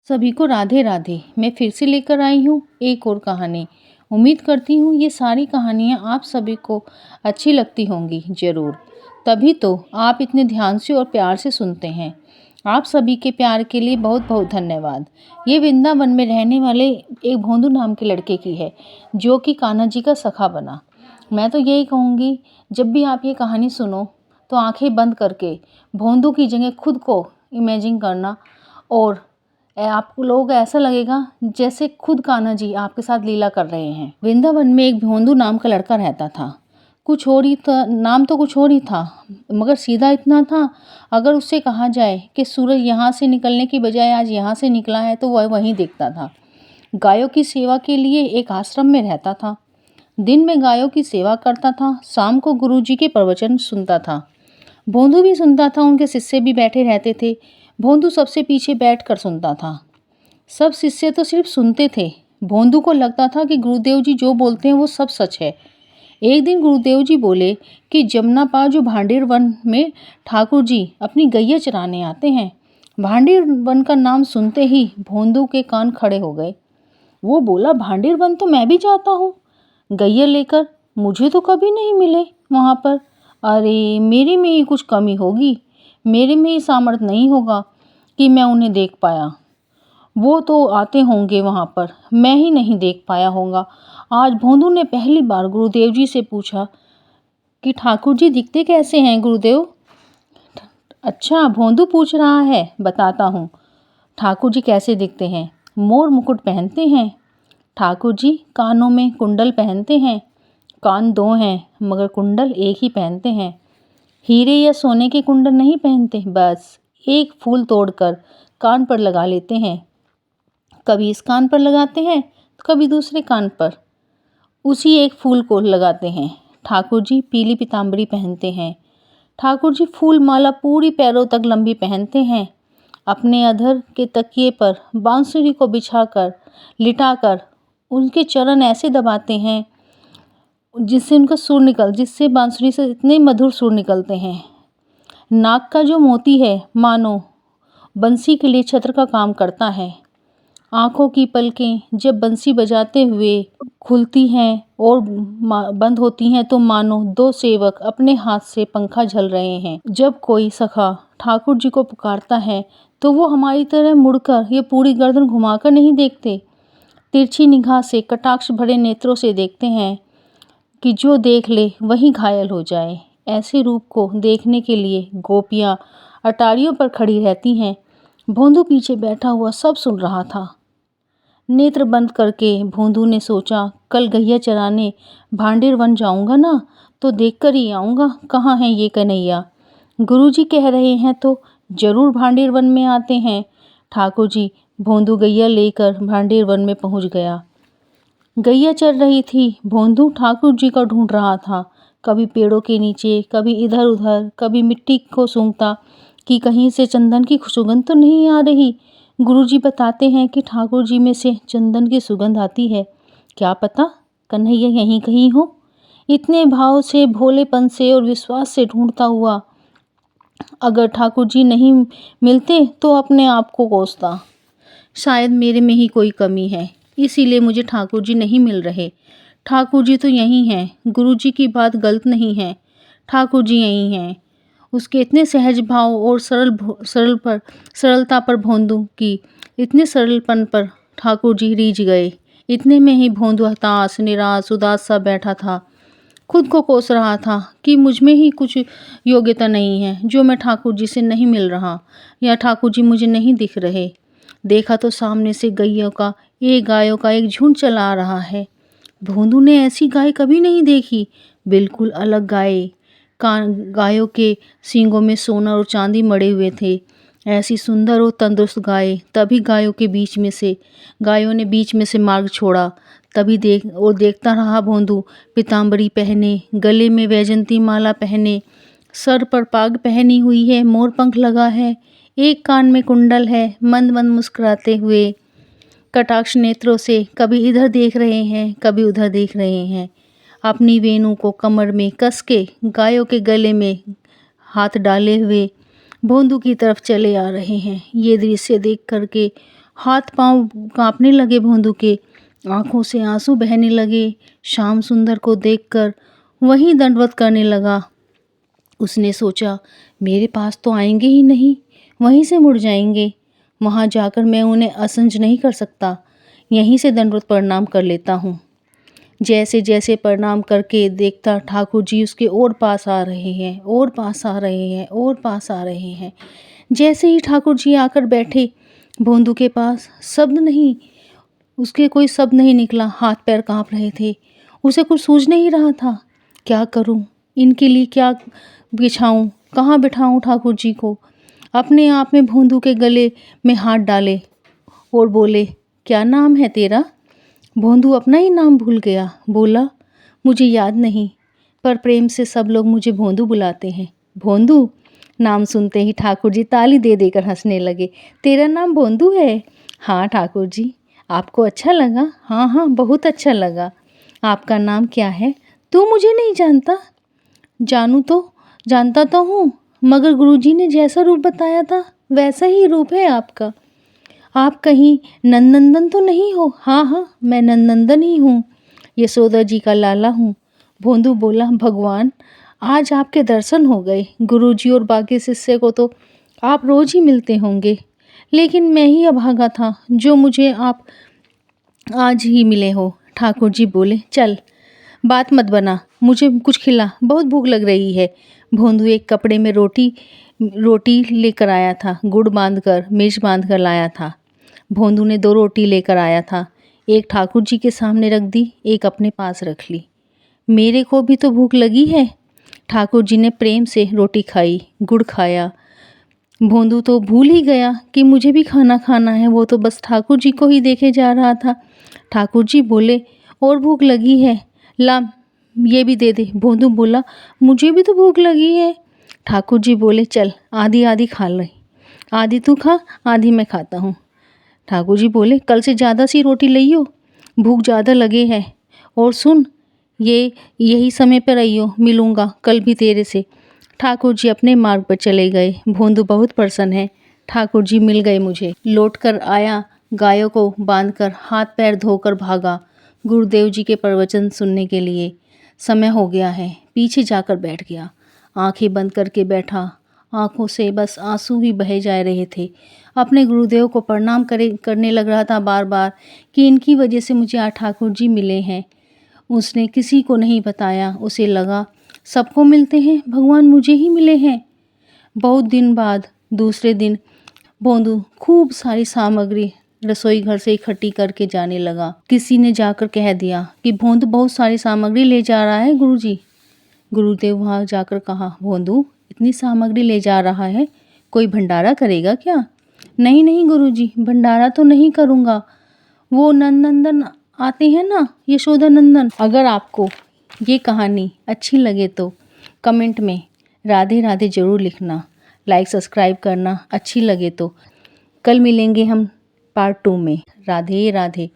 सभी को राधे राधे। मैं फिर से लेकर आई हूँ एक और कहानी। उम्मीद करती हूँ ये सारी कहानियाँ आप सभी को अच्छी लगती होंगी ज़रूर। तभी तो आप इतने ध्यान से और प्यार से सुनते हैं। आप सभी के प्यार के लिए बहुत बहुत धन्यवाद। ये वृंदावन में रहने वाले एक भोंदू नाम के लड़के की है जो कि कान्हा जी का सखा बना। मैं तो यही कहूँगी, जब भी आप ये कहानी सुनो तो आंखें बंद करके भोंदू की जगह खुद को इमेजिन करना और आपको लोग ऐसा लगेगा जैसे खुद कान्हा जी आपके साथ लीला कर रहे हैं। वृंदावन में एक भोंदू नाम का लड़का रहता था। कुछ और ही था, नाम तो कुछ और ही था, मगर सीधा इतना था, अगर उससे कहा जाए कि सूरज यहाँ से निकलने की बजाय आज यहाँ से निकला है तो वह वहीं देखता था। गायों की सेवा के लिए एक आश्रम में रहता था। दिन में गायों की सेवा करता था, शाम को गुरुजी के प्रवचन सुनता था। भोंदू भी सुनता था, उनके शिष्य भी बैठे रहते थे। भोंदू सबसे पीछे बैठकर सुनता था। सब शिष्य तो सिर्फ सुनते थे। भोंदू को लगता था कि गुरुदेव जी जो बोलते हैं वो सब सच है। एक दिन गुरुदेव जी बोले कि जमुना पार जो भांडेर वन में ठाकुर जी अपनी गैया चराने आते हैं। भांडेर वन का नाम सुनते ही भोंदू के कान खड़े हो गए। वो बोला, भांडेर वन तो मैं भी जाता हूँ गैया लेकर, मुझे तो कभी नहीं मिले वहाँ पर। अरे मेरे में ही कुछ कमी होगी, मेरे में ही सामर्थ्य नहीं होगा कि मैं उन्हें देख पाया। वो तो आते होंगे वहाँ पर, मैं ही नहीं देख पाया होगा। आज भोंदू ने पहली बार गुरुदेव जी से पूछा कि ठाकुर जी दिखते कैसे हैं गुरुदेव? अच्छा, भोंदू पूछ रहा है, बताता हूँ ठाकुर जी कैसे दिखते हैं। मोर मुकुट पहनते हैं ठाकुर जी, कानों में कुंडल पहनते हैं। कान दो हैं मगर कुंडल एक ही पहनते हैं। हीरे या सोने के कुंडल नहीं पहनते, बस एक फूल तोड़कर कान पर लगा लेते हैं। कभी इस कान पर लगाते हैं तो कभी दूसरे कान पर उसी एक फूल को लगाते हैं। ठाकुर जी पीली पीताम्बरी पहनते हैं। ठाकुर जी फूल माला पूरी पैरों तक लंबी पहनते हैं। अपने अधर के तकिए पर बांसुरी को बिछाकर लिटाकर उनके चरण ऐसे दबाते हैं जिससे बांसुरी से इतने मधुर सुर निकलते हैं। नाक का जो मोती है मानो बंसी के लिए छत्र का काम करता है। आँखों की पलकें जब बंसी बजाते हुए खुलती हैं और बंद होती हैं तो मानो दो सेवक अपने हाथ से पंखा झल रहे हैं। जब कोई सखा ठाकुर जी को पुकारता है तो वो हमारी तरह मुड़कर ये पूरी गर्दन घुमाकर नहीं देखते, तिरछी निगाह से कटाक्ष भरे नेत्रों से देखते हैं कि जो देख ले वही घायल हो जाए। ऐसे रूप को देखने के लिए गोपियाँ अटारियों पर खड़ी रहती हैं। भोंदू पीछे बैठा हुआ सब सुन रहा था। नेत्र बंद करके भोंदू ने सोचा, कल गैया चराने भांडेर वन जाऊंगा ना तो देखकर ही आऊँगा कहाँ है ये कन्हैया। गुरुजी कह रहे हैं तो जरूर भांडेर वन में आते हैं ठाकुर जी। भोंदू गैया लेकर भांडेर वन में पहुँच गया। गैया चल रही थी। भोंदू ठाकुर जी का ढूंढ रहा था, कभी पेड़ों के नीचे, कभी इधर उधर, कभी मिट्टी को सूंघता कि कहीं से चंदन की सुगंध तो नहीं आ रही। गुरुजी बताते हैं कि ठाकुर जी में से चंदन की सुगंध आती है। क्या पता कन्हैया यहीं कहीं हो। इतने भाव से, भोलेपन से और विश्वास से ढूंढता हुआ अगर ठाकुर जी नहीं मिलते तो अपने आप को कोसता, शायद मेरे में ही कोई कमी है, इसीलिए मुझे ठाकुर जी नहीं मिल रहे। ठाकुर जी तो यहीं हैं, गुरुजी की बात गलत नहीं है, ठाकुर जी यहीं हैं। उसके इतने सहज भाव और सरलता पर भोंदू की इतने सरलपन पर ठाकुर जी रीझ गए। इतने में ही भोंदू हताश, निराश, उदास सा बैठा था। खुद को कोस रहा था कि मुझ में ही कुछ योग्यता नहीं है जो मैं ठाकुर जी से नहीं मिल रहा, या ठाकुर जी मुझे नहीं दिख रहे। देखा तो सामने से गायों का एक झुंड चला आ रहा है। भोंदू ने ऐसी गाय कभी नहीं देखी, बिल्कुल अलग गाय। गायों के सींगों में सोना और चांदी मड़े हुए थे। ऐसी सुंदर और तंदुरुस्त गाय। तभी गायों ने बीच में से मार्ग छोड़ा। तभी देखता रहा भोंदू। पीताम्बरी पहने, गले में वैजंती माला पहने, सर पर पाग पहनी हुई है, मोर पंख लगा है, एक कान में कुंडल है, मंद मंद मुस्कुराते हुए कटाक्ष नेत्रों से कभी इधर देख रहे हैं, कभी उधर देख रहे हैं। अपनी वेणु को कमर में कस के गायों के गले में हाथ डाले हुए भोंदू की तरफ चले आ रहे हैं। ये दृश्य देख करके हाथ पांव कांपने लगे भोंदू के, आंखों से आंसू बहने लगे। श्याम सुंदर को देखकर वहीं दंडवत करने लगा। उसने सोचा, मेरे पास तो आएंगे ही नहीं, वहीं से मुड़ जाएंगे। वहां जाकर मैं उन्हें असंज नहीं कर सकता, यहीं से दंडवत प्रणाम कर लेता हूँ। जैसे जैसे प्रणाम करके देखता, ठाकुर जी उसके और पास आ रहे हैं, और पास आ रहे हैं, और पास आ रहे हैं। जैसे ही ठाकुर जी आकर बैठे भोंदू के पास, शब्द नहीं, उसके कोई शब्द नहीं निकला। हाथ पैर कांप रहे थे, उसे कुछ सूझ नहीं रहा था। क्या करूं, इनके लिए क्या बिछाऊं, कहाँ बिठाऊं ठाकुर जी को। अपने आप में भोंदू के गले में हाथ डाले और बोले, क्या नाम है तेरा? भोंदू अपना ही नाम भूल गया। बोला, मुझे याद नहीं, पर प्रेम से सब लोग मुझे भोंदू बुलाते हैं। भोंदू? नाम सुनते ही ठाकुर जी ताली दे देकर हंसने लगे। तेरा नाम भोंदू है? हाँ ठाकुर जी। आपको अच्छा लगा? हाँ हाँ, बहुत अच्छा लगा। आपका नाम क्या है? तू मुझे नहीं जानता? जानता तो हूँ, मगर गुरुजी ने जैसा रूप बताया था वैसा ही रूप है आपका। आप कहीं नंदनंदन तो नहीं हो? हाँ हाँ, मैं नंदनंदन ही हूँ, यशोदा जी का लाला हूँ। भोंदू बोला, भगवान, आज आपके दर्शन हो गए। गुरुजी और बाकी शिष्य को तो आप रोज ही मिलते होंगे, लेकिन मैं ही अभागा था जो मुझे आप आज ही मिले हो। ठाकुर जी बोले, चल बात मत बना, मुझे कुछ खिला, बहुत भूख लग रही है। भोंदू एक कपड़े में रोटी लेकर आया था, गुड़ बांधकर, मिर्च बांधकर लाया था। भोंदू ने 2 रोटी लेकर आया था, एक ठाकुर जी के सामने रख दी, एक अपने पास रख ली। मेरे को भी तो भूख लगी है। ठाकुर जी ने प्रेम से रोटी खाई, गुड़ खाया। भोंदू तो भूल ही गया कि मुझे भी खाना खाना है, वो तो बस ठाकुर जी को ही देखे जा रहा था। ठाकुर जी बोले, और भूख लगी है, ला ये भी दे दे। भोंदू बोला, मुझे भी तो भूख लगी है। ठाकुर जी बोले, चल आधी आधी खा ले, आधी तू खा, आधी मैं खाता हूँ। ठाकुर जी बोले, कल से ज़्यादा सी रोटी लइयो, भूख ज़्यादा लगे है। और सुन, यही समय पर आइयो, मिलूँगा कल भी तेरे से। ठाकुर जी अपने मार्ग पर चले गए। भोंदू बहुत प्रसन्न है, ठाकुर जी मिल गए मुझे। लौट कर आया, गायों को बांधकर हाथ पैर धोकर भागा गुरुदेव जी के प्रवचन सुनने के लिए। समय हो गया है, पीछे जाकर बैठ गया, आंखें बंद करके बैठा। आंखों से बस आंसू ही बहे जा रहे थे। अपने गुरुदेव को प्रणाम करने लग रहा था बार बार कि इनकी वजह से मुझे आज ठाकुर जी मिले हैं। उसने किसी को नहीं बताया, उसे लगा सबको मिलते हैं, भगवान मुझे ही मिले हैं। बहुत दिन बाद दूसरे दिन भोंदू खूब सारी सामग्री रसोई घर से इकट्ठी करके जाने लगा। किसी ने जाकर कह दिया कि भोंदू बहुत सारी सामग्री ले जा रहा है गुरुजी। गुरुदेव वहाँ जाकर कहा, भोंदू इतनी सामग्री ले जा रहा है, कोई भंडारा करेगा क्या? नहीं नहीं गुरुजी, भंडारा तो नहीं करूँगा, वो नंदनंदन आते हैं ना, यशोदा नंदन। अगर आपको ये कहानी अच्छी लगे तो कमेंट में राधे राधे ज़रूर लिखना, लाइक सब्सक्राइब करना अच्छी लगे तो। कल मिलेंगे हम पार्ट 2 में। राधे राधे।